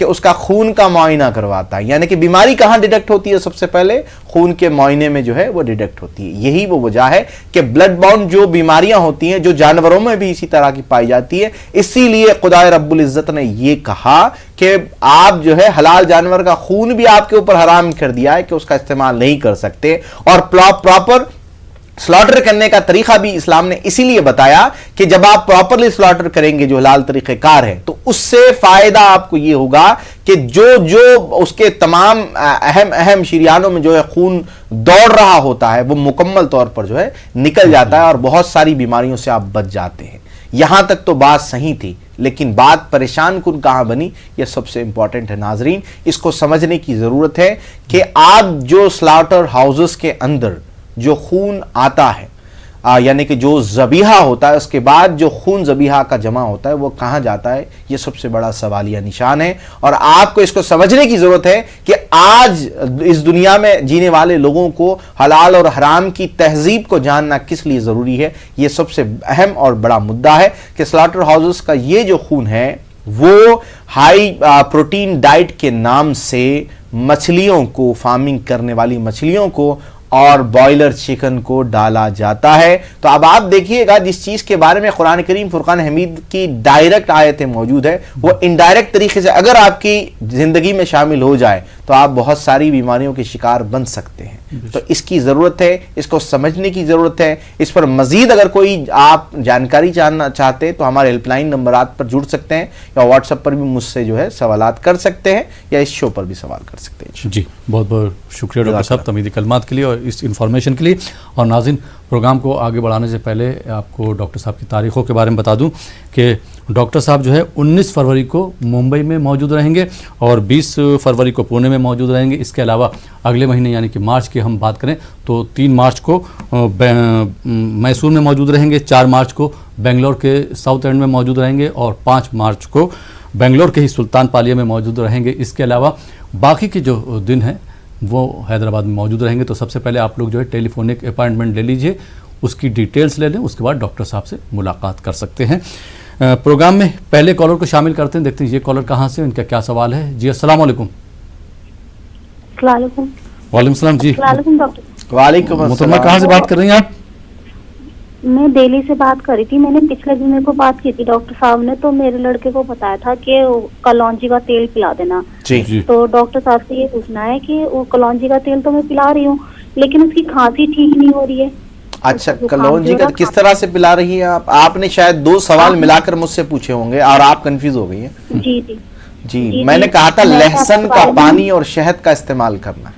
کہ اس کا خون کا معائنہ کرواتا ہے، یعنی کہ بیماری کہاں ڈیٹیکٹ ہوتی ہے؟ سب سے پہلے خون کے معائنے میں جو ہے وہ ڈیٹیکٹ ہوتی ہے۔ یہی وہ وجہ ہے کہ بلڈ باؤنڈ جو بیماریاں ہوتی ہیں جو جانوروں میں بھی اسی طرح کی پائی جاتی ہے، اسی لیے خدا رب العزت نے یہ کہا کہ آپ جو ہے حلال جانور کا خون بھی آپ کے اوپر حرام کر دیا ہے کہ اس کا استعمال نہیں کر سکتے، اور پراپر سلاٹر کرنے کا طریقہ بھی اسلام نے اسی لیے بتایا کہ جب آپ پراپرلی سلاٹر کریں گے جو حلال طریقہ کار ہے تو اس سے فائدہ آپ کو یہ ہوگا کہ جو اس کے تمام اہم شریانوں میں جو ہے خون دوڑ رہا ہوتا ہے وہ مکمل طور پر جو ہے نکل جاتا ہے اور بہت ساری بیماریوں سے آپ بچ جاتے ہیں۔ یہاں تک تو بات صحیح تھی، لیکن بات پریشان کن کہاں بنی؟ یہ سب سے امپورٹنٹ ہے ناظرین، اس کو سمجھنے کی ضرورت ہے کہ آپ جو سلاٹر ہاؤسز کے اندر جو خون آتا ہے یعنی کہ جو ذبیحہ ہوتا ہے، اس کے بعد جو خون ذبیحہ کا جمع ہوتا ہے وہ کہاں جاتا ہے؟ یہ سب سے بڑا سوالیہ نشان ہے، اور آپ کو اس کو سمجھنے کی ضرورت ہے کہ آج اس دنیا میں جینے والے لوگوں کو حلال اور حرام کی تہذیب کو جاننا کس لیے ضروری ہے۔ یہ سب سے اہم اور بڑا مدعا ہے کہ سلاٹر ہاؤسز کا یہ جو خون ہے وہ ہائی پروٹین ڈائٹ کے نام سے مچھلیوں کو، فارمنگ کرنے والی مچھلیوں کو اور بوائلر چکن کو ڈالا جاتا ہے۔ تو اب آپ دیکھیے گا جس چیز کے بارے میں قرآن کریم فرقان حمید کی ڈائریکٹ آیتیں موجود ہے، وہ انڈائریکٹ طریقے سے اگر آپ کی زندگی میں شامل ہو جائے تو آپ بہت ساری بیماریوں کے شکار بن سکتے ہیں۔ تو اس کی ضرورت ہے، اس کو سمجھنے کی ضرورت ہے۔ اس پر مزید اگر کوئی آپ جانکاری جاننا چاہتے ہیں تو ہمارے ہیلپ لائن نمبرات پر جڑ سکتے ہیں، یا واٹس ایپ پر بھی مجھ سے جو ہے سوالات کر سکتے ہیں، یا اس شو پر بھی سوال کر سکتے ہیں۔ جی بہت بہت شکریہ ڈاکٹر صاحب تمیدی کلمات کے لیے اور اس انفارمیشن کے لیے۔ اور ناظرین، پروگرام کو آگے بڑھانے سے پہلے آپ کو ڈاکٹر صاحب کی تاریخوں کے بارے میں بتا دوں کہ ڈاکٹر صاحب جو ہے 19 فروری کو ممبئی میں موجود رہیں گے اور 20 فروری کو پونے میں موجود رہیں گے۔ اس کے علاوہ اگلے مہینے یعنی کہ مارچ کی ہم بات کریں تو 3 مارچ کو میسور میں موجود رہیں گے، 4 مارچ کو بنگلور کے ساؤتھ اینڈ میں موجود رہیں گے، اور 5 مارچ کو بنگلور کے ہی سلطان پالیہ میں موجود رہیں گے۔ اس کے علاوہ باقی کے جو دن ہیں وہ حیدرآباد میں موجود رہیں گے۔ تو سب سے پہلے آپ لوگ جو ہے ٹیلی فونک اپائنٹمنٹ لے لیجئے، اس کی ڈیٹیلز لے لیں، اس کے بعد ڈاکٹر صاحب سے ملاقات کر سکتے ہیں۔ پروگرام میں پہلے کالر کو شامل کرتے ہیں، دیکھتے ہیں یہ کالر کہاں سے، ان کا کیا سوال ہے۔ جی السلام علیکم۔ السلام علیکم۔ وعلیکم السلام۔ جی السلام علیکم ڈاکٹر۔ وعلیکم محترمہ السلام۔ کہاں سے بات کر رہی ہیں آپ؟ میں دہلی سے بات کر رہی تھی، میں نے پچھلے دن میرے کو بات کی تھی ڈاکٹر صاحب نے، تو میرے لڑکے کو بتایا تھا کہ کلونجی کا تیل پلا دینا۔ جی تو ڈاکٹر صاحب سے یہ پوچھنا ہے کہ وہ کلونجی کا تیل تو میں پلا رہی ہوں لیکن اس کی کھانسی ٹھیک نہیں ہو رہی ہے۔ اچھا، کلونجی کا کس طرح سے پلا رہی ہیں آپ؟ آپ نے شاید 2 سوال ملا کر مجھ سے پوچھے ہوں گے اور آپ کنفیوز ہو گئی ہیں۔ جی جی جی میں نے کہا تھا لہسن کا پانی اور شہد کا استعمال کرنا۔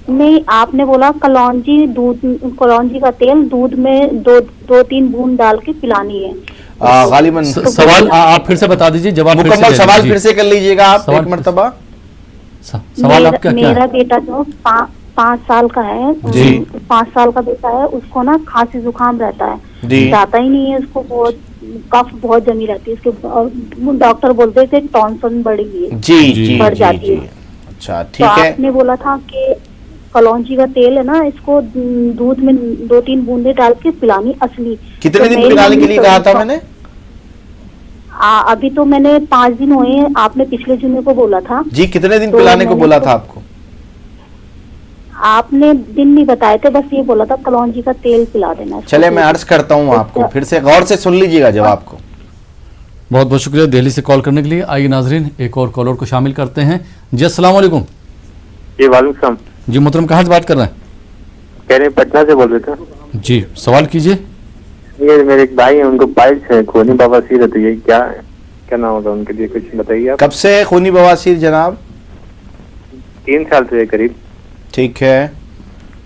نہیں، آپ نے بولا کلونجی کا تیل دودھ میں 2-3 بوند ڈال کے پلانی ہے۔ غالباً سوال آپ پھر سے بتا دیجئے، جواب مکمل سوال پھر سے کر لیجئے گا آپ ایک مرتبہ۔ سوال آپ کیا میرا بیٹا جو 5 سال کا ہے، 5 سال کا بیٹا ہے، اس کو نا کھانسی زکام رہتا ہے، جاتا ہی نہیں ہے، اس کو بہت کف بہت جمی رہتی ہے، اس کے ڈاکٹر بولتے ہیں کہ ٹونسل بڑھی ہے، بڑھ جاتی ہے۔ اچھا ٹھیک ہے۔ آپ نے بولا تھا کہ کلونجی کا تیل ہے نا، اس کو دودھ میں 2-3 بوندے ڈال کے پلانی اصلی۔ کتنے دن پلانے کے لیے کہا تھا میں نے؟ ابھی تو میں نے 5 دن ہوئے ہیں، آپ نے پچھلے جمعے کو بولا تھا۔ جی کتنے دن پلانے کو بولا تھا آپ کو؟ آپ نے دن نہیں بتائے تھے، بس یہ بولا تھا کلونجی کا تیل پلا دینا۔ چلے میں عرض کرتا ہوں آپ کو، پھر سے غور سے سن لیجئے گا جواب کو۔ بہت بہت شکریہ دہلی سے کال کرنے کے لیے۔ آئیے ناظرین ایک اور کالر کو شامل کرتے ہیں۔ جی السلام علیکم۔ جی وعلیکم السلام۔ جی محترم کہاں سے بات کر رہے ہیں؟ کہہ رہے پٹنہ سے بول رہے تھے۔ جی سوال کیجئے۔ یہ میرے ایک بھائی ہیں، ان کو پائلس ہے، خونی بواسیر ہے، تو یہ کیا نام ہوگا ان کے لیے، کچھ بتائیے آپ۔ کب سے خونی بواسیر جناب؟ 3 سال سے قریب۔ ٹھیک ہے،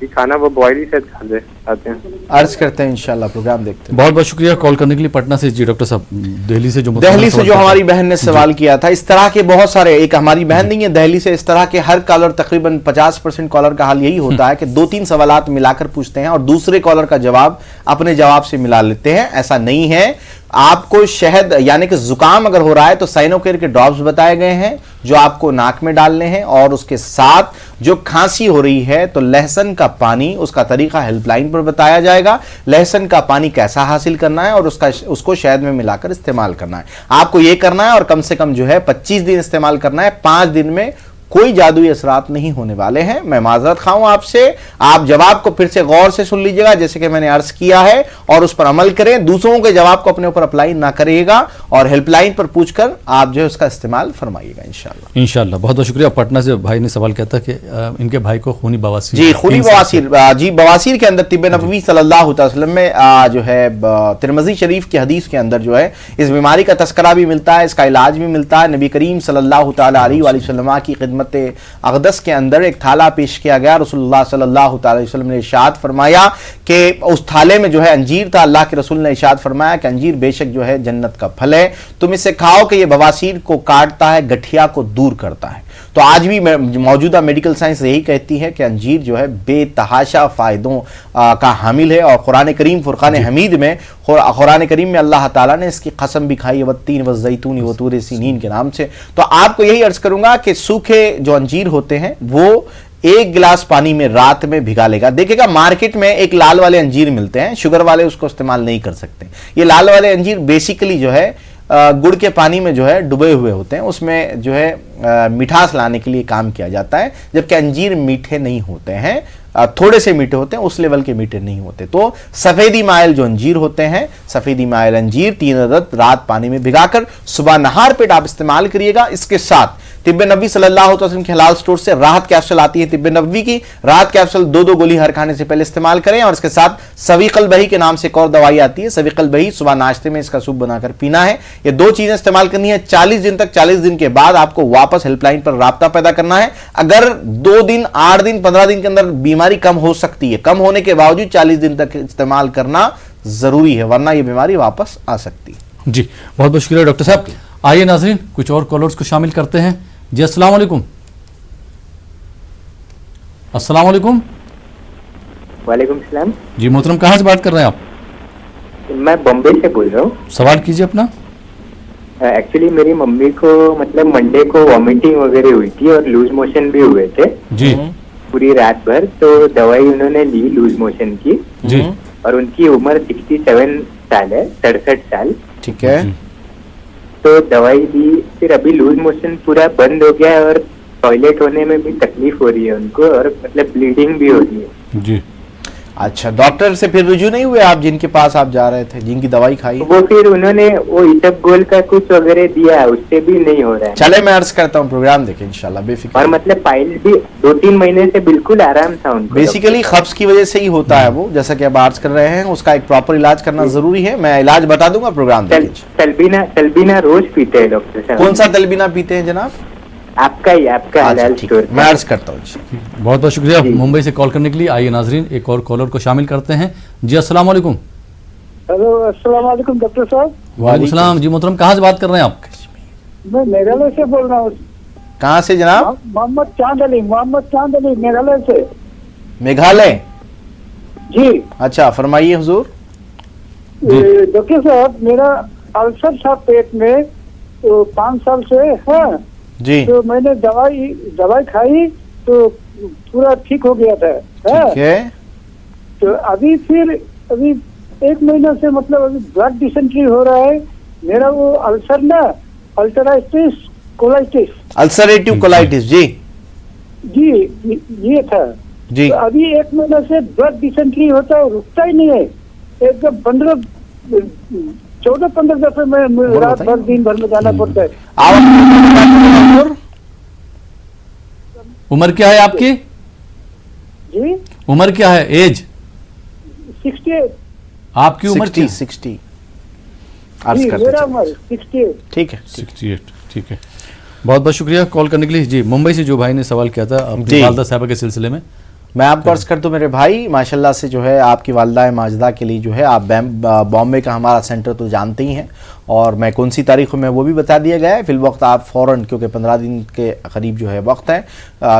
یہ کھانا وہ بوائل ہی سے کھاتے ہیں۔ عرض کرتے ہیں انشاءاللہ، پروگرام دیکھتے ہیں۔ بہت بہت شکریہ کال کرنے کے لیے پٹنہ سے۔ جی ڈاکٹر صاحب دہلی سے جو ہماری بہن نے سوال کیا تھا، اس طرح کے بہت سارے، ایک ہماری بہن نہیں ہے دہلی سے، اس طرح کے ہر کالر تقریباً 50% کالر کا حال یہی ہوتا ہے کہ 2-3 سوالات ملا کر پوچھتے ہیں اور دوسرے کالر کا جواب اپنے جواب سے ملا لیتے ہیں۔ ایسا نہیں ہے۔ آپ کو شہد یعنی کہ زکام اگر ہو رہا ہے تو سائنوکیئر کے ڈراپس بتائے گئے ہیں جو آپ کو ناک میں ڈالنے ہیں، اور اس کے ساتھ جو کھانسی ہو رہی ہے تو لہسن کا پانی، اس کا طریقہ ہیلپ لائن پر پر بتایا جائے گا لہسن کا پانی کیسا حاصل کرنا ہے اور اس کو شہد میں ملا کر استعمال کرنا ہے. آپ کو یہ کرنا ہے اور کم سے کم جو ہے 25 دن استعمال کرنا ہے. 5 دن میں کوئی جادوئی اثرات نہیں ہونے والے ہیں. میں معذرت خواہ ہوں آپ سے. آپ جواب کو پھر سے غور سے سن لیجئے گا جیسے کہ میں نے عرض کیا ہے اور اس پر عمل کریں. دوسروں کے جواب کو اپنے اوپر اپلائی نہ کریے گا اور ہیلپ لائن پر پوچھ کر آپ جو ہے اس کا استعمال فرمائیے گا انشاءاللہ. انشاءاللہ. بہت بہت شکریہ. پٹنہ سے بھائی نے سوال کیا تھا کہ ان کے بھائی کو خونی بواسیر. جی خونی بواسیر. جی بواسیر کے اندر طب نبوی صلی اللہ علیہ وسلم میں جو ہے ترمذی شریف کی حدیث کے اندر جو ہے اس بیماری کا تذکرہ بھی ملتا ہے, اس کا علاج بھی ملتا ہے. نبی کریم صلی اللہ تعالی علیہ وآلہ وسلم کی خدمت اقدس کے اندر ایک تھالہ پیش کیا گیا. رسول اللہ صلی اللہ تعالی وسلم نے ارشاد فرمایا کہ اس تھالے میں جو ہے انجیر تھا. اللہ کے رسول نے ارشاد فرمایا کہ انجیر بے شک جو ہے جنت کا پھل ہے, تم اسے کھاؤ کہ یہ بواسیر کو کاٹتا ہے, گٹھیا کو دور کرتا ہے. تو آج بھی موجودہ میڈیکل سائنس یہی کہتی ہے کہ انجیر جو ہے بے تحاشا فائدوں کا حامل ہے اور قرآن کریم فرقان حمید میں قرآن کریم میں اللہ تعالیٰ نے اس کی قسم بھی کھائی والتین والزیتون وطور سینین کے نام سے. تو آپ کو یہی عرض کروں گا کہ سوکھے جو انجیر ہوتے ہیں وہ 1 گلاس پانی میں رات میں بھگا لے گا. دیکھے گا مارکیٹ میں ایک لال والے انجیر ملتے ہیں, شوگر والے اس کو استعمال نہیں کر سکتے. یہ لال والے انجیر بیسیکلی جو ہے گڑ کے پانی میں جو ہے ڈبے ہوئے ہوتے ہیں, اس میں جو ہے مٹھاس لانے کے لیے کام کیا جاتا ہے, جبکہ انجیر میٹھے نہیں ہوتے ہیں, تھوڑے سے میٹھے ہوتے ہیں, اس لیول کے میٹھے نہیں ہوتے. تو سفیدی مائل جو انجیر ہوتے ہیں, سفیدی مائل انجیر 3 عدد رات پانی میں بھگا کر صبح نہار پیٹ آپ استعمال کریے گا. اس کے ساتھ طب نبوی صلی اللہ علیہ وسلم کے حلال سٹور سے راحت کیپسول آتی ہے طب نبوی کی. راحت کیپسول 2 گولی ہر کھانے سے پہلے استعمال کریں اور اس کے ساتھ سویق البہی کے نام سے ایک اور دوائی آتی ہے. سویق البہی صبح ناشتے میں اس کا سوپ بنا کر پینا ہے. یہ 2 چیزیں استعمال کرنی ہے 40 دن تک. 40 دن کے بعد آپ کو واپس ہیلپ لائن پر رابطہ پیدا کرنا ہے. اگر 2 دن 8 دن 15 دن کے اندر بیماری کم ہو سکتی ہے, کم ہونے کے باوجود 40 دن تک استعمال کرنا ضروری ہے, ورنہ یہ بیماری واپس آ سکتی ہے. جی بہت بہت شکریہ ڈاکٹر صاحب. آئیے ناظرین کچھ اور کالرز کو شامل کرتے ہیں. جی السلام علیکم. السلام علیکم. وعلیکم السلام. جی محترم کہاں سے بات کر رہے ہیں آپ؟ میں بمبے سے بول رہا ہوں. سوال کیجیے اپنا. ایکچولی میری ممی کو مطلب منڈے کو وامٹنگ وغیرہ ہوئی تھی اور لوز موشن بھی ہوئے تھے جی پوری رات بھر. تو دوائی انہوں نے لی لوز موشن کی جی اور ان کی عمر 67 سال ہے, 67 سال. ٹھیک ہے. تو دوائی دی, پھر ابھی لوز موشن پورا بند ہو گیا ہے اور ٹوائلٹ ہونے میں بھی تکلیف ہو رہی ہے ان کو اور مطلب بلیڈنگ بھی ہو رہی ہے. جی اچھا, ڈاکٹر سے پھر رجوع نہیں ہوئے آپ جن کے پاس آپ جا رہے تھے, جن کی دوائی کھائی؟ وہ پھر انہوں نے وہ ایٹب گول کا کچھ وغیرہ دیا, اس سے بھی نہیں ہو رہا ہے. چلے میں عرض کرتا ہوں, پروگرام دیکھیں انشاءاللہ بے فکر. اور مطلب پائلس بھی 2-3 مہینے سے بالکل آرام تھا ان کو. بیسیکلی قبض کی وجہ سے ہی ہوتا ہے وہ, جیسا کہ آپ عرض کر رہے ہیں. اس کا ایک پراپر علاج کرنا ضروری ہے. میں علاج بتا دوں گا, پروگرام دیکھیں. تلبینہ روز پیتے ہیں ڈاکٹر صاحب. کون سا تلبینہ پیتے ہیں جناب؟ آپ کا حلال اسٹور. میں عرض کرتا ہوں. بہت بہت شکریہ ممبئی سے کال کرنے کے لیے. آئیے ناظرین ایک اور کالر کو شامل کرتے ہیں. جی السلام علیکم. ہیلو السلام علیکم ڈاکٹر صاحب. وعلیکم السلام. جی محترم کہاں سے بات کر رہے ہیں آپ؟ میں میگھالیہ سے بول رہا ہوں. کہاں سے جناب؟ محمد چاند علی میگھالیہ سے. میگھالیہ جی اچھا, فرمائیے حضور. ڈاکٹر صاحب میرا السر تھا پیٹ میں 5 سال سے ہے جی. تو میں نے دوائی کھائی تو پورا ٹھیک ہو گیا تھا. ٹھیک ہے. تو ابھی 1 مہینہ سے مطلب ابھی بلڈ ڈیسنٹری ہو رہا ہے میرا. وہ السر نا السرائٹس کولائٹس, السریٹیو کولائٹس. جی جی یہ تھا جی. تو ابھی 1 مہینہ سے بلڈ ڈیسنٹری ہوتا ہے, رکتا ہی نہیں ہے. ایک دم 14-15 دفعہ میں رات بھر دن بھر میں جانا پڑتا ہے. عمر کیا ہے آپ کی؟ جی عمر کیا ہے, ایج؟ 68. آپ کی عمر 60 عرض جی کرتے میرا چلیں. عمر 68. ٹھیک ہے. 68. ٹھیک ہے. بہت بہت شکریہ کال کرنے کے لیے. جی ممبئی سے جو بھائی نے سوال کیا تھا اپنی والدہ صاحبہ کے سلسلے میں, میں آپ کو عرض کر دوں میرے بھائی, ماشاءاللہ سے جو ہے آپ کی والدہ ماجدہ کے لیے جو ہے آپ بامبے کا ہمارا سینٹر تو جانتے ہی ہیں اور میں کون سی تاریخوں میں وہ بھی بتا دیا گیا ہے. فی الوقت آپ فوراً, کیونکہ 15 دن کے قریب جو ہے وقت ہے,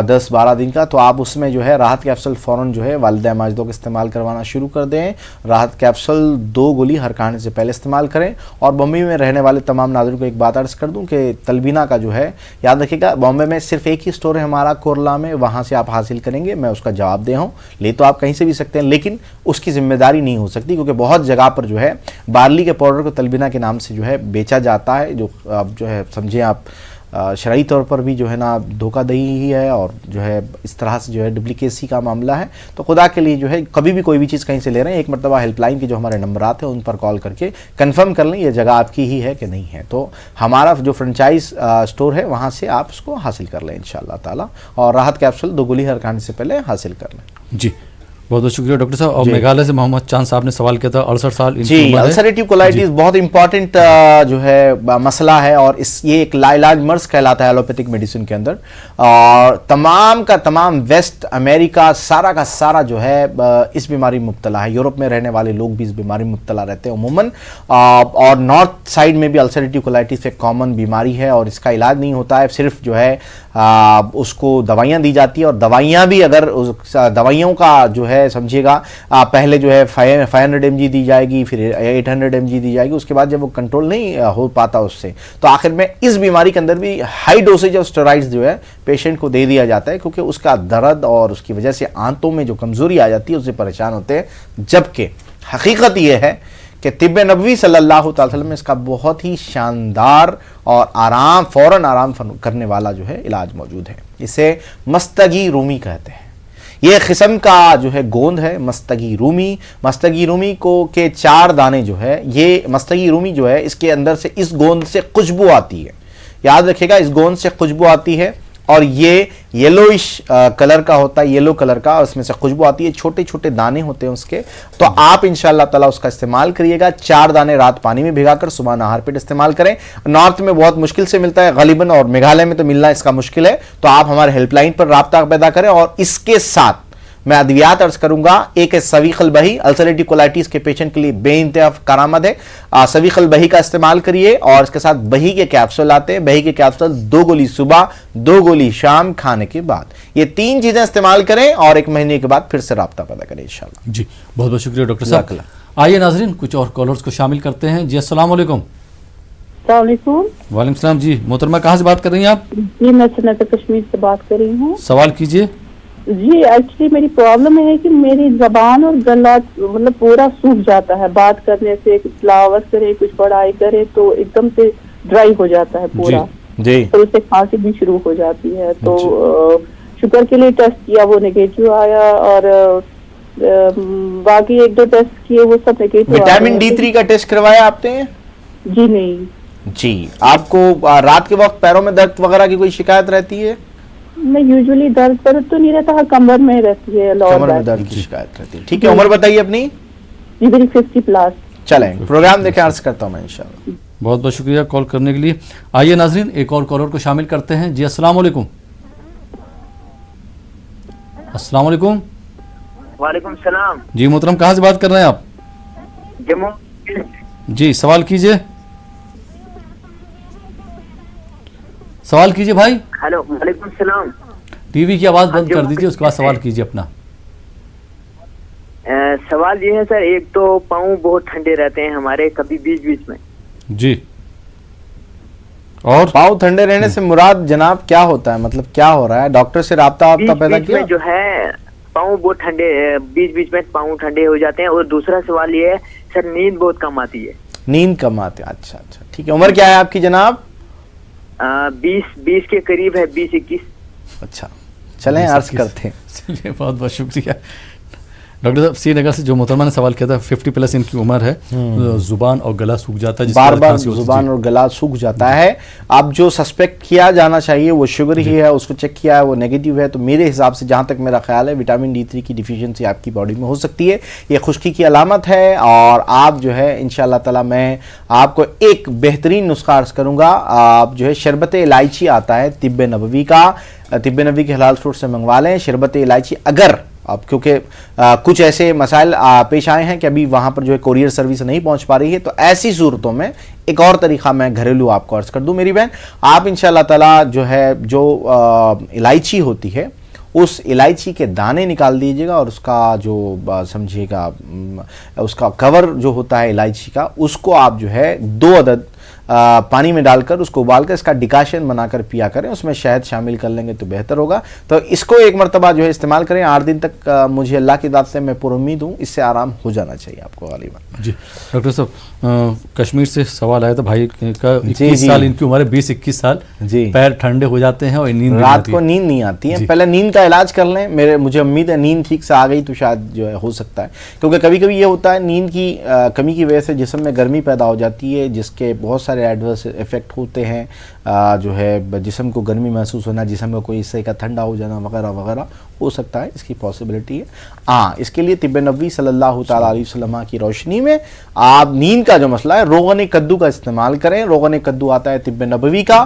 10-12 دن کا, تو آپ اس میں جو ہے راحت کیپسول فوراً جو ہے والدہ ماجدوں کو استعمال کروانا شروع کر دیں. راحت کیپسول 2 گولی ہر کھانے سے پہلے استعمال کریں. اور بمبئی میں رہنے والے تمام ناظرین کو ایک بات عرض کر دوں کہ تلبینہ کا جو ہے, یاد رکھیے گا بامبے میں صرف ایک ہی اسٹور ہے ہمارا کورلا میں, وہاں سے آپ حاصل کریں گے. میں اس کا جواب دے ہوں, لے تو آپ کہیں سے بھی سکتے ہیں, لیکن اس کی ذمہ داری نہیں ہو سکتی, کیونکہ بہت جگہ پر جو ہے بارلی کے پاؤڈر کو تلبینہ کے نام سے جو ہے بیچا جاتا ہے, جو اب جو ہے سمجھیں آپ شرعی طور پر بھی جو ہے نا دھوکہ دہی ہی ہے, اور جو ہے اس طرح سے جو ہے ڈپلیکیسی کا معاملہ ہے. تو خدا کے لیے جو ہے کبھی بھی کوئی بھی چیز کہیں سے لے رہے ہیں, ایک مرتبہ ہیلپ لائن کے جو ہمارے نمبرات ہیں ان پر کال کر کے کنفرم کر لیں یہ جگہ آپ کی ہی ہے کہ نہیں ہے. تو ہمارا جو فرنچائز اسٹور ہے وہاں سے آپ اس کو حاصل کر لیں انشاءاللہ تعالی, اور راحت کیپسول 2 گولی ہر کھانے سے پہلے حاصل کر لیں. جی بہت بہت شکریہ ڈاکٹر صاحب. اور میگھالیہ سے محمد چاند صاحب نے سوال کیا تھا, 68 سال. جی, السریٹیو کولائٹس بہت امپورٹنٹ جو ہے مسئلہ ہے, اور یہ ایک لا علاج مرض کہلاتا ہے ایلوپیتھک میڈیسن کے اندر, اور تمام کا تمام ویسٹ امریکہ سارا کا سارا جو ہے اس بیماری میں مبتلا ہے. یورپ میں رہنے والے لوگ بھی اس بیماری میں مبتلا رہتے ہیں عموماً, اور نارتھ سائڈ میں بھی السریٹیو کولائٹس ایک کامن بیماری ہے, اور اس کا علاج نہیں ہوتا ہے, صرف جو ہے اس کو دوائیاں دی جاتی ہیں, اور دوائیاں بھی اگر دوائیوں کا جو ہے سمجھیے گا پہلے جو ہے 500 mg دی جائے گی, پھر 800 mg دی جائے گی, اس کے بعد جب وہ کنٹرول نہیں ہو پاتا اس سے, تو آخر میں اس بیماری کے اندر بھی ہائی ڈوسیج آف اسٹیرائڈز جو ہے پیشنٹ کو دے دیا جاتا ہے, کیونکہ اس کا درد اور اس کی وجہ سے آنتوں میں جو کمزوری آ جاتی ہے اس سے پریشان ہوتے ہیں. جبکہ حقیقت یہ ہے کہ طب نبوی صلی اللہ تعالی وسلم میں اس کا بہت ہی شاندار اور فوراً آرام کرنے والا جو ہے علاج موجود ہے. اسے مستگی رومی کہتے ہیں. یہ قسم کا جو ہے گوند ہے مستگی رومی کو کے 4 دانے جو ہے, یہ مستگی رومی جو ہے اس کے اندر سے اس گوند سے خوشبو آتی ہے. یاد رکھیے گا, اس گوند سے خوشبو آتی ہے, اور یہ یلوئش کلر کا ہوتا ہے, یلو کلر کا, اور اس میں سے خوشبو آتی ہے. چھوٹے چھوٹے دانے ہوتے ہیں اس کے. تو آپ انشاءاللہ تعالیٰ اس کا استعمال کریے گا. 4 دانے رات پانی میں بھگا کر صبح نہار پیٹ استعمال کریں. نارتھ میں بہت مشکل سے ملتا ہے غالباً, اور میگھالیہ میں تو ملنا اس کا مشکل ہے. تو آپ ہمارے ہیلپ لائن پر رابطہ پیدا کریں, اور اس کے ساتھ میں ادویات عرض کروں گا. ایک ہے سویق البہی, السریٹیو کولائٹس کے پیشنٹ کے لیے بے انتہا کارآمد ہے. سویق البہی کا استعمال کریے, اور اس کے ساتھ بہی کے کیپسول آتے ہیں. بہی کے کیپسول 2 گولی صبح 2 گولی شام کھانے کے بعد, یہ 3 چیزیں استعمال کریں, اور 1 مہینے کے بعد پھر سے رابطہ پیدا کریں انشاءاللہ. جی بہت بہت شکریہ ڈاکٹر صاحب. آئیے ناظرین کچھ اور کالرز کو شامل کرتے ہیں. جی السلام علیکم. السلام علیکم. وعلیکم السلام. جی محترمہ کہاں سے بات کر رہی ہیں آپ؟ جی میں سنت کشمیر سے بات کر رہی ہوں. سوال کیجئے. جی ایکچولی میری پرابلم ہے کہ میری زبان اور گلا مطلب پورا سوکھ جاتا ہے, بات کرنے سے, کچھ تلاوت کرے, کچھ پڑھائی کرے تو ایک دم سے ڈرائی ہو جاتا ہے پورا, تو اس سے کھانسی بھی شروع ہو جاتی ہے. تو شوگر کے لیے ٹیسٹ کیا, وہ نیگیٹو آیا, اور باقی 1-2 ٹیسٹ کیے وہ سب نیگیٹو. وٹامن D3 کا ٹیسٹ کروایا آپ نے؟ جی نہیں. جی آپ کو رات کے وقت پیروں میں درد وغیرہ کی کوئی شکایت رہتی ہے؟ میں یوزولی درد تو نہیں رہتا, کمر میں رہتی ہے, کمر میں درد کی شکایت رہتی ہے. ٹھیک ہے, عمر بتائیے اپنی. جی میری 50+. چلیں پروگرام دیکھیں, عرض کرتا ہوں میں انشاءاللہ. بہت بہت شکریہ کال کرنے کے لیے. آئیے ناظرین ایک اور کالر کو شامل کرتے ہیں. جی السلام علیکم. السلام علیکم. وعلیکم السلام. جی محترم کہاں سے بات کر رہے ہیں آپ؟ جموں. جی سوال کیجئے. سوال کیجئے بھائی. ہیلو وعلیکم السلام. ٹی وی کی آواز بند کر دیجئے, اس کے بعد سوال کیجئے اپنا. سوال یہ ہے سر, ایک تو پاؤں بہت ٹھنڈے رہتے ہیں ہمارے کبھی بیچ میں. جی اور پاؤں ٹھنڈے رہنے سے مراد جناب کیا ہوتا ہے, مطلب کیا ہو رہا ہے؟ ڈاکٹر سے رابطہ پیدا کیا؟ جو ہے پاؤں بہت ٹھنڈے, بیچ میں پاؤں ٹھنڈے ہو جاتے ہیں. اور دوسرا سوال یہ ہے سر, نیند بہت کم آتی ہے. نیند کم آتی ہے, اچھا اچھا ٹھیک ہے. عمر کیا ہے آپ کی جناب؟ 20 کے قریب ہے, 20-21. اچھا چلیں عرض کرتے ہیں. چلیے بہت بہت شکریہ. ڈاکٹر صاحب سری نگر سے جو محترمہ نے سوال کیا تھا, 50+ ان کی عمر ہے, زبان اور گلا سوکھ جاتا ہے, بار بار زبان اور گلا سوکھ جاتا ہے. اب جو سسپیکٹ کیا جانا چاہیے وہ شوگر ہی ہے, اس کو چیک کیا ہے وہ نیگیٹو ہے. تو میرے حساب سے جہاں تک میرا خیال ہے وٹامن D3 کی ڈیفیشنسی آپ کی باڈی میں ہو سکتی ہے. یہ خشکی کی علامت ہے, اور آپ جو ہے انشاءاللہ تعالی میں آپ کو ایک بہترین نسخہ عرض کروں گا. آپ جو ہے شربت الائچی آتا ہے طب نبوی کا, طب نبوی کے حلال اسٹور سے منگوا لیں. شربت الائچی اگر اب کیونکہ کچھ ایسے مسائل پیش آئے ہیں کہ ابھی وہاں پر جو ہے کوریئر سروس نہیں پہنچ پا رہی ہے، تو ایسی صورتوں میں ایک اور طریقہ میں گھریلو آپ کو عرض کر دوں میری بہن، آپ انشاءاللہ تعالیٰ جو ہے جو الائچی ہوتی ہے اس الائچی کے دانے نکال دیجیے گا، اور اس کا جو سمجھیے گا اس کا کور جو ہوتا ہے الائچی کا، اس کو آپ جو ہے 2 عدد پانی میں ڈال کر اس کو ابال کر اس کا ڈیکاشن بنا کر پیا کریں، اس میں شہد شامل کر لیں گے تو بہتر ہوگا۔ تو اس کو ایک مرتبہ جو ہے استعمال کریں، 8 دن تک مجھے اللہ کی ذات سے میں پر امید ہوں اس سے آرام ہو جانا چاہیے آپ کو غالباً۔ جی ڈاکٹر صاحب، کشمیر سے سوال آیا تھا بھائی کا، 21 سال ان کی عمر ہے، 20-21 سال، پیر ٹھنڈے ہو جاتے ہیں اور نیند رات کو نیند نہیں آتی ہے، پہلے نیند کا علاج کر لیں، مجھے امید ہے نیند ٹھیک سے آ گئی تو شاید جو ہے ہو سکتا ہے، کیونکہ کبھی کبھی یہ ہوتا ہے نیند کی کمی کی وجہ سے جسم میں گرمی پیدا ہو جاتی ہے، جس کے بہت سارے ایڈورس افیکٹ ہوتے ہیں، جو ہے جسم کو گرمی محسوس ہونا، جسم کا کوئی حصے کا ٹھنڈا ہو جانا وغیرہ وغیرہ ہو سکتا ہے، اس کی پاسبلٹی ہے۔ ہاں، اس کے لیے طب نبوی صلی اللہ تعالیٰ علیہ وسلم کی روشنی میں آپ نیند کا جو مسئلہ ہے روغن کدو کا استعمال کریں۔ روغن کدو آتا ہے طب نبوی کا،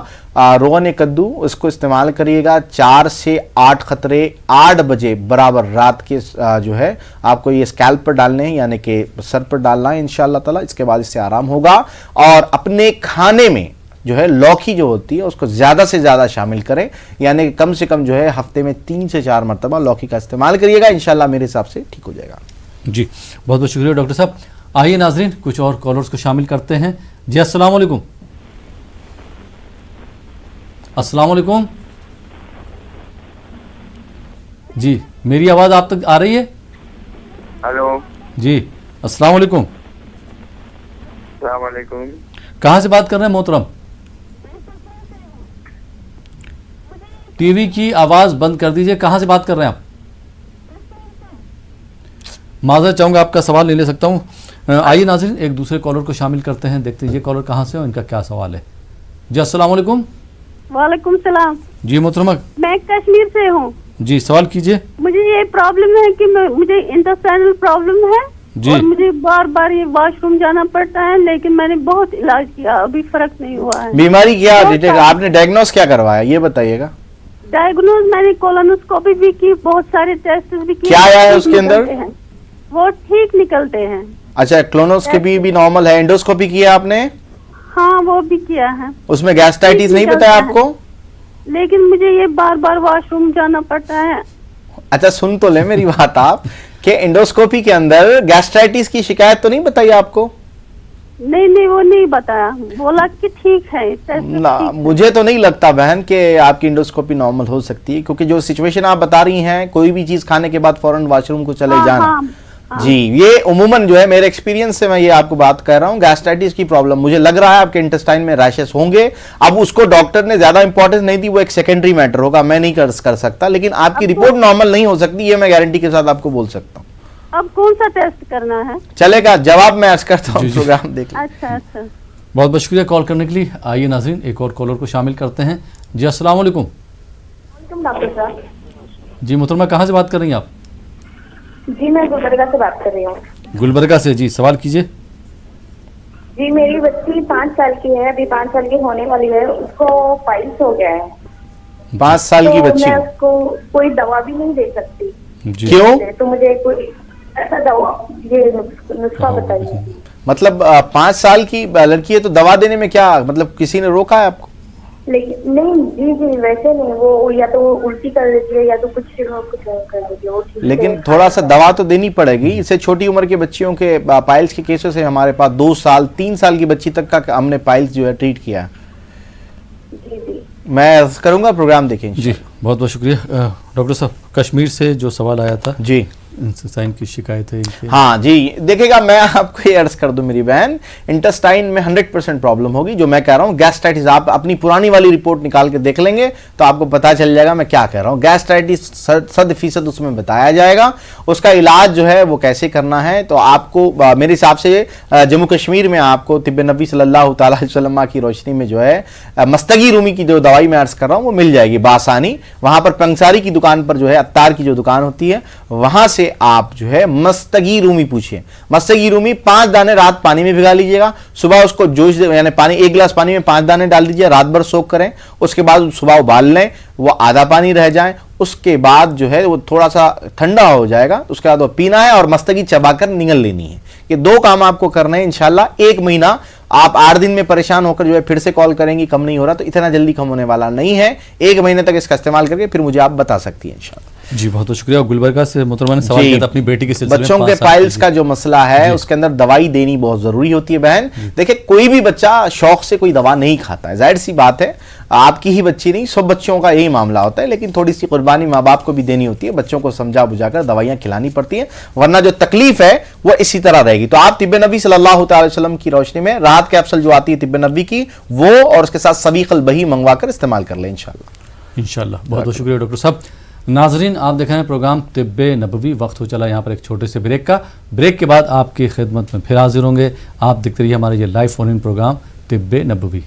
روغن کدو اس کو استعمال کریے گا 4 سے 8 قطرے 8 بجے برابر رات کے جو ہے آپ کو یہ اسکیلپ پر ڈالنے ہیں، یعنی کہ سر پر ڈالنا ہے انشاءاللہ تعالیٰ، اس کے بعد اس سے آرام ہوگا۔ اور اپنے کھانے میں جو ہے لوکی جو ہوتی ہے اس کو زیادہ سے زیادہ شامل کریں، یعنی کہ کم سے کم جو ہے ہفتے میں 3 سے 4 مرتبہ لوکی کا استعمال کریے گا، انشاءاللہ میرے حساب سے ٹھیک ہو جائے گا۔ جی بہت بہت شکریہ ڈاکٹر صاحب۔ آئیے ناظرین کچھ اور کالرز کو شامل کرتے ہیں۔ جی السلام علیکم۔ السلام علیکم جی، میری آواز آپ تک آ رہی ہے؟ ہلو جی السلام علیکم۔ السلام علیکم۔ کہاں سے بات کر رہے ہیں محترم؟ ٹی وی کی آواز بند کر دیجئے، کہاں سے بات کر رہے ہیں آپ؟ معذرت چاہوں گا آپ کا سوال نہیں لے سکتا ہوں۔ آئیے ناظرین ایک دوسرے کالر کو شامل کرتے ہیں، دیکھتے ہیں یہ کالر کہاں سے اور ان کا کیا سوال ہے۔ جی السلام علیکم۔ وعلیکم السلام۔ جی محترمہ، میں کشمیر سے ہوں۔ جی سوال کیجئے۔ مجھے یہ پرابلم ہے کہ مجھے انٹسٹائنل پرابلم ہے جی، اور مجھے بار بار یہ واش روم جانا پڑتا ہے، لیکن میں نے بہت علاج کیا، ابھی فرق نہیں ہوا ہے۔ بیماری کیا آپ نے ڈائگنوز کیا کروایا یہ بتائیے گا؟ ڈائگنوز میں نے کولونوسکوپی بھی کی، بہت سارے ٹیسٹ بھی کیے۔ کیا آیا ہے اس کے اندر؟ وہ ٹھیک نکلتے ہیں۔ اچھا، کولونوسکوپی بھی نارمل ہے، انڈوسکوپی کیا آپ نے؟ ہاں وہ بھی کیا ہے۔ اس میں گیسٹائٹس نہیں بتایا آپ کو؟ لیکن مجھے یہ بار بار واش روم جانا پڑتا ہے۔ اچھا سن تو لیں میری بات آپ، کہ انڈوسکوپی کے اندر گیسٹائٹس کی شکایت تو نہیں بتائی آپ کو؟ نہیں وہ نہیں بتایا، بولا کہ ٹھیک ہے۔ مجھے تو نہیں لگتا بہن کہ آپ کی انڈوسکوپی نارمل ہو سکتی ہے، کیونکہ جو سچویشن آپ بتا رہی ہیں کوئی بھی چیز کھانے کے بعد فوراً واش روم کو چلے جانا، جی یہ عموماً جو ہے میرے ایکسپیرینس سے میں یہ آپ کو بات کہہ رہا ہوں، گیسٹائٹس کی پرابلم مجھے لگ رہا ہے آپ کے انٹسٹائن میں ریشز ہوں گے۔ اب اس کو ڈاکٹر نے زیادہ امپورٹنس نہیں دی، وہ ایک سیکنڈری میٹر ہوگا، میں نہیں کر سکتا، لیکن آپ کی رپورٹ نارمل نہیں ہو سکتی، یہ میں گارنٹی کے ساتھ آپ کو بول سکتا ہوں۔ اب کون سا ٹیسٹ کرنا ہے؟ چلے گا، جواب میں عرض کرتا ہوں، پروگرام دیکھ لیں۔ اچھا بہت بہت شکریہ کال کرنے کے لیے۔ آئیے ناظرین ایک اور کالر کو شامل کرتے ہیں۔ جی السلام علیکم۔ ڈاکٹر صاحب جی محترمہ، کہاں سے بات کر رہی ہیں آپ؟ جی میں گلبرگہ سے بات کر رہی ہوں۔ گلبرگہ سے، جی سوال کیجئے۔ جی میری بچی 5 سال کی ہے، ابھی 5 سال کی ہونے والی ہے، اس کو پائلس ہو گیا ہے۔ 5 سال کی بچی؟ میں اس کو کوئی دوا بھی نہیں دے سکتی۔ کیوں؟ تو مجھے کوئی ایسا دوا، یہ نسخہ بتائیے۔ مطلب 5 سال کی لڑکی ہے تو دوا دینے میں کیا مطلب کسی نے روکا ہے آپ کو؟ لیکن نہیں جی ویسے نہیں، وہ یا تو الٹی کر دیتی ہے یا تو کچھ کر دیتی ہے، لیکن تھوڑا سا دوا تو دینی پڑے گی۔ اس سے چھوٹی عمر کے بچیوں کے پائلس کے کیسز سے ہمارے پاس 2 سال 3 سال کی بچی تک کا ہم نے پائلس جو ہے ٹریٹ کیا۔ میں عرض کروں گا، پروگرام دیکھیں۔ جی بہت بہت شکریہ ڈاکٹر صاحب۔ کشمیر سے جو سوال آیا تھا، جی انٹسٹائن کی شکایت ہے۔ ہاں جی دیکھے گا، میں آپ کو یہ عرض کر دوں میری بہن، انٹسٹائن میں 100% پرابلم ہوگی، جو میں کہہ رہا ہوں گیسٹائٹس۔ آپ اپنی پرانی والی رپورٹ نکال کے دیکھ لیں گے تو آپ کو پتا چل جائے گا میں کیا کہہ رہا ہوں۔ گیسٹائٹس 100% اس میں بتایا جائے گا، اس کا علاج جو ہے وہ کیسے کرنا ہے۔ تو آپ کو میرے حساب سے جموں کشمیر میں آپ کو طب نبوی صلی اللہ تعالیٰ علیہ وسلم کی روشنی میں جو ہے مستگی رومی کی جو دوائی میں عرض کر رہا ہوں وہ مل جائے گی بآسانی۔ وہاں پر پنساری کی دکان پر جو ہے، عطار کی جو دکان ہوتی ہے، وہاں سے آپ جو ہے مستگی رومی پوچھیں۔ مستگی رومی 5 دانے رات پانی میں بھگا لیجئے گا، صبح اس کو جوش یعنی پانی 1 گلاس پانی میں 5 دانے ڈال دیجئے، رات بھر سوک کریں، اس کے بعد صبح ابال لیں، وہ آدھا پانی رہ جائیں، اس کے بعد جو ہے وہ تھوڑا سا ٹھنڈا ہو جائے گا، اس کے بعد وہ پینا ہے اور مستگی چبا کر نگل لینی ہے. یہ 2 کام آپ کو کرنا ہے انشاءاللہ. 1 مہینہ آپ 8 دن میں پریشان ہو کر جو ہے پھر سے کال کریں گی کم نہیں ہو رہا، تو اتنا جلدی کم ہونے والا نہیں ہے. 1 مہینے تک اس کا استعمال کر کے پھر مجھے آپ بتا سکتی ہیں انشاءاللہ. جی بہت بہت شکریہ. گلبرگہ سے محترمہ نے سوال کیا تھا اپنی بیٹی کے سلسلے میں. بچوں کے پائلز کا جو مسئلہ ہے اس کے اندر دوائی دینی بہت ضروری ہوتی ہے بہن. دیکھیں کوئی بھی بچہ شوق سے کوئی دوا نہیں کھاتا ہے، ظاہر سی بات ہے، آپ کی ہی بچی نہیں، سب بچوں کا یہی معاملہ ہوتا ہے. لیکن تھوڑی سی قربانی ماں باپ کو بھی دینی ہوتی ہے، بچوں کو سمجھا بجھا کر دوائیاں کھلانی پڑتی ہیں، ورنہ جو تکلیف ہے وہ اسی طرح رہے گی. تو آپ طب نبوی صلی اللہ تعالی وسلم کی روشنی میں رات کیپسول جو آتی ہے طب نبوی کی، وہ اور اس کے ساتھ سبیق البہی منگوا کر استعمال کر لیں انشاءاللہ. بہت بہت شکریہ ڈاکٹر صاحب. ناظرین آپ دیکھ رہے ہیں پروگرام طب نبوی. وقت ہو چلا یہاں پر ایک چھوٹے سے بریک کا. بریک کے بعد آپ کی خدمت میں پھر حاضر ہوں گے. آپ دیکھتے رہیے ہمارے یہ لائیو فون ان پروگرام طب نبوی.